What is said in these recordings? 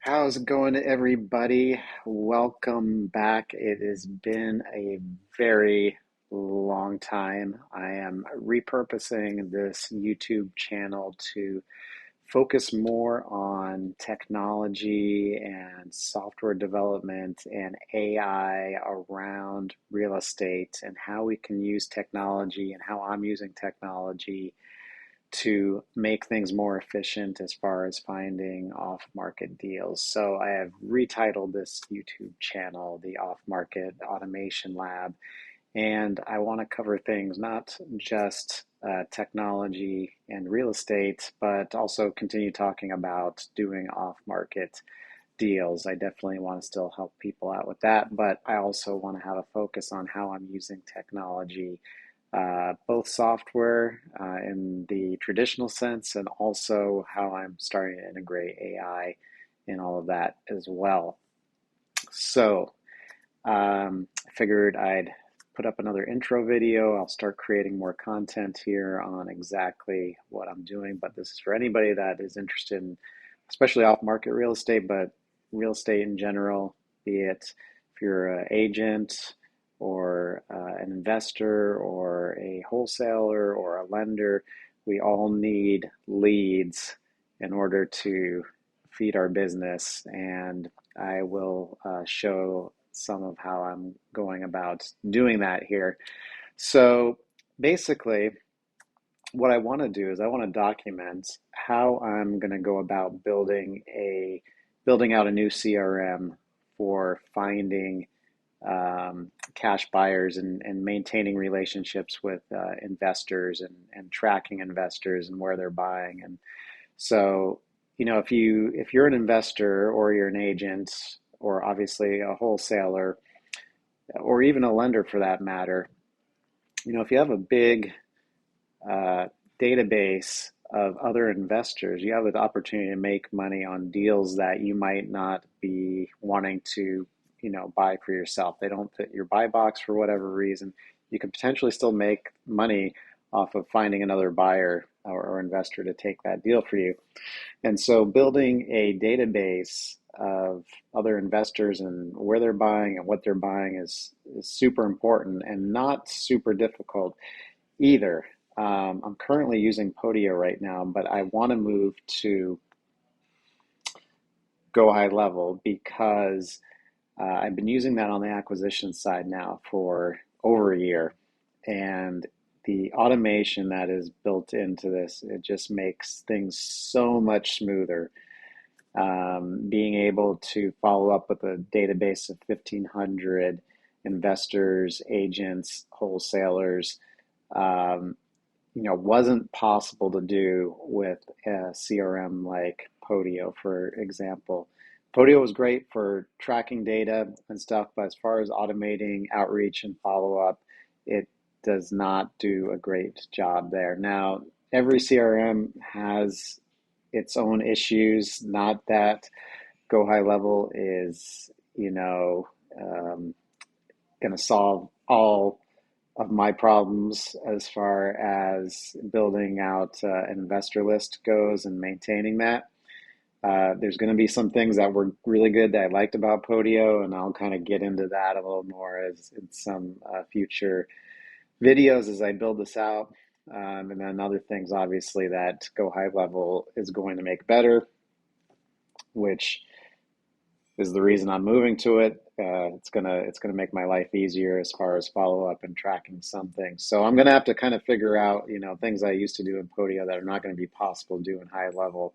How's it going, everybody? Welcome back. It has been a very long time. I am repurposing this YouTube channel to focus more on technology and software development and AI around real estate and how we can use technology and how I'm using technology to make things more efficient as far as finding off-market deals. So I have retitled this YouTube channel the Off-Market Automation Lab, and I want to cover things not just technology and real estate, but also continue talking about doing off-market deals. I definitely want to still help people out with that, but I also want to have a focus on how I'm using technology, both software in the traditional sense and also how I'm starting to integrate AI in all of that as well. So I figured I'd put up another intro video. I'll start creating more content here on exactly what I'm doing, but this is for anybody that is interested in, especially off-market real estate, but real estate in general, be it if you're an agent or an investor or a wholesaler or a lender. We all need leads in order to feed our business, and I will show some of how I'm going about doing that here. So basically, what I want to do is I want to document how I'm going to go about building out a new CRM for finding cash buyers and maintaining relationships with investors and tracking investors and where they're buying. And so, if you're an investor or you're an agent or obviously a wholesaler or even a lender for that matter, if you have a big uh, database of other investors, you have the opportunity to make money on deals that you might not be wanting to, buy for yourself. They don't fit your buy box for whatever reason. You can potentially still make money off of finding another buyer or investor to take that deal for you. And so building a database of other investors and where they're buying and what they're buying is super important and not super difficult either. I'm currently using Podio right now, but I want to move to Go High Level because I've been using that on the acquisition side now for over a year. And the automation that is built into this, it just makes things so much smoother. Being able to follow up with a database of 1,500 investors, agents, wholesalers, um, wasn't possible to do with a CRM like Podio, for example. Podio was great for tracking data and stuff, but as far as automating outreach and follow up, it does not do a great job there. Now, every CRM has its own issues, not that Go High Level is, going to solve all of my problems as far as building out an investor list goes and maintaining that. There's going to be some things that were really good that I liked about Podio, and I'll kind of get into that a little more as in some future videos as I build this out. And then other things, obviously, that Go High Level is going to make better, which is the reason I'm moving to it. It's gonna make my life easier as far as follow up and tracking some things. So I'm gonna have to kind of figure out, things I used to do in Podio that are not going to be possible to do in High Level,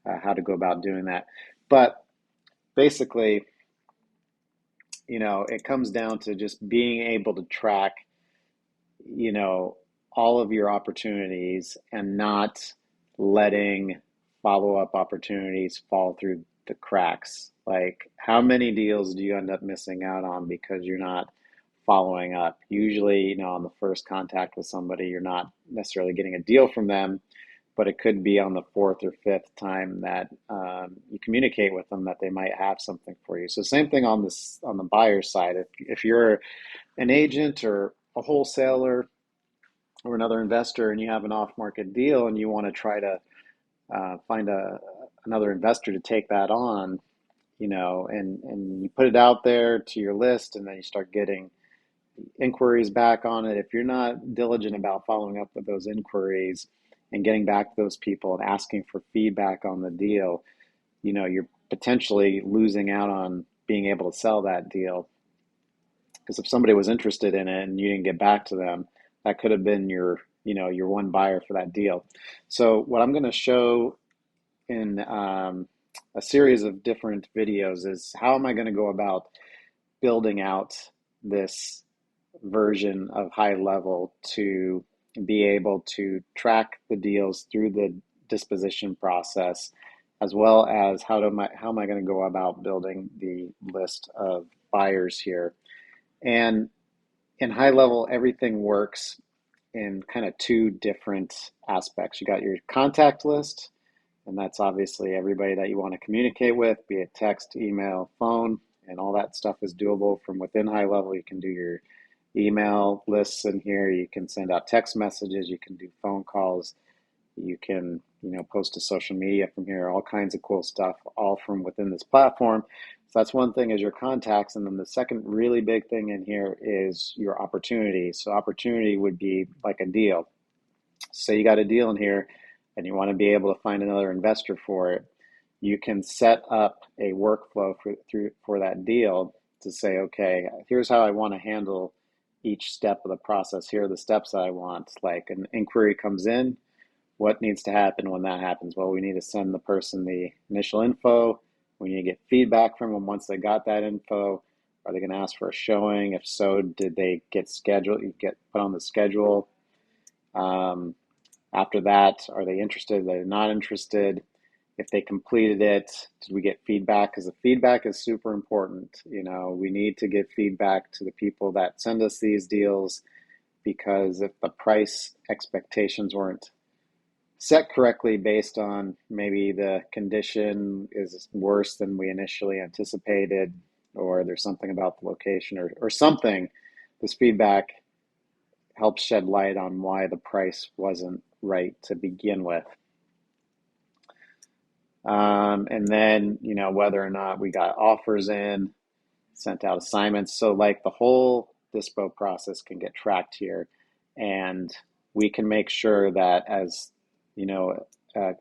how to go about doing that. But basically, it comes down to just being able to track, you know, all of your opportunities and not letting follow up opportunities fall through the cracks. Like, how many deals do you end up missing out on because you're not following up? Usually, on the first contact with somebody, you're not necessarily getting a deal from them, but it could be on the fourth or fifth time that you communicate with them that they might have something for you. So same thing on the buyer side. If you're an agent or a wholesaler or another investor and you have an off-market deal and you want to try to find another investor to take that on, and you put it out there to your list, and then you start getting inquiries back on it. If you're not diligent about following up with those inquiries and getting back to those people and asking for feedback on the deal, you're potentially losing out on being able to sell that deal. Because if somebody was interested in it and you didn't get back to them, that could have been your one buyer for that deal. So what I'm going to show in a series of different videos is how am I going to go about building out this version of high level to be able to track the deals through the disposition process, as well as how am I going to go about building the list of buyers here. And in high level, everything works in kind of two different aspects. You got your contact list, and that's obviously everybody that you want to communicate with, be it text, email, phone, and all that stuff is doable from within high level. You can do your email lists in here. You can send out text messages. You can do phone calls. You can, post to social media from here, all kinds of cool stuff, all from within this platform. So that's one thing is your contacts. And then the second really big thing in here is your opportunity. So opportunity would be like a deal. Say you got a deal in here and you want to be able to find another investor for it. You can set up a workflow for that deal to say, okay, here's how I want to handle each step of the process. Here are the steps that I want. Like an inquiry comes in, what needs to happen when that happens? Well, we need to send the person the initial info. We need to get feedback from them once they got that info. Are they going to ask for a showing? If so, did they get scheduled? You get put on the schedule. After that, are they interested? Are they not interested? If they completed it, did we get feedback? Because the feedback is super important. We need to give feedback to the people that send us these deals, because if the price expectations weren't set correctly based on maybe the condition is worse than we initially anticipated, or there's something about the location or something, this feedback helps shed light on why the price wasn't right to begin with. And then, whether or not we got offers in, sent out assignments. So like the whole dispo process can get tracked here, and we can make sure that as,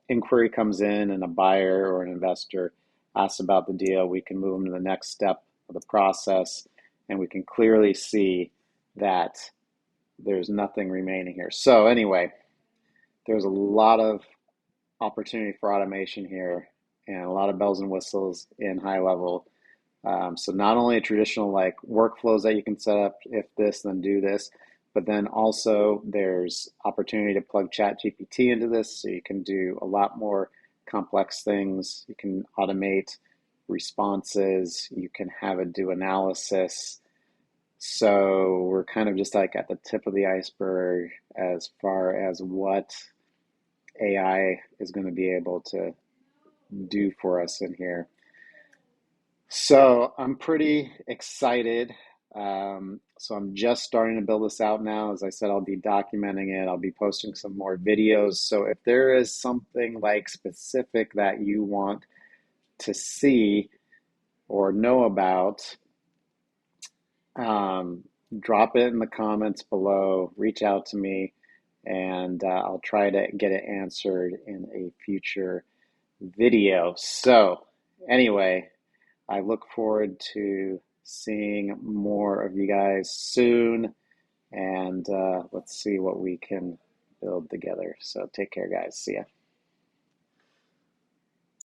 inquiry comes in and a buyer or an investor asks about the deal, we can move them to the next step of the process, and we can clearly see that there's nothing remaining here. So anyway, there's a lot of opportunity for automation here and a lot of bells and whistles in high level. So not only traditional like workflows that you can set up, if this, then do this, but then also there's opportunity to plug ChatGPT into this, so you can do a lot more complex things. You can automate responses. You can have it do analysis. So we're kind of just like at the tip of the iceberg as far as what AI is going to be able to do for us in here. So I'm pretty excited. So I'm just starting to build this out now. As I said, I'll be documenting it. I'll be posting some more videos. So if there is something like specific that you want to see or know about, drop it in the comments below, reach out to me, and I'll try to get it answered in a future video. So anyway, I look forward to seeing more of you guys soon, and let's see what we can build together. So take care, guys. See ya.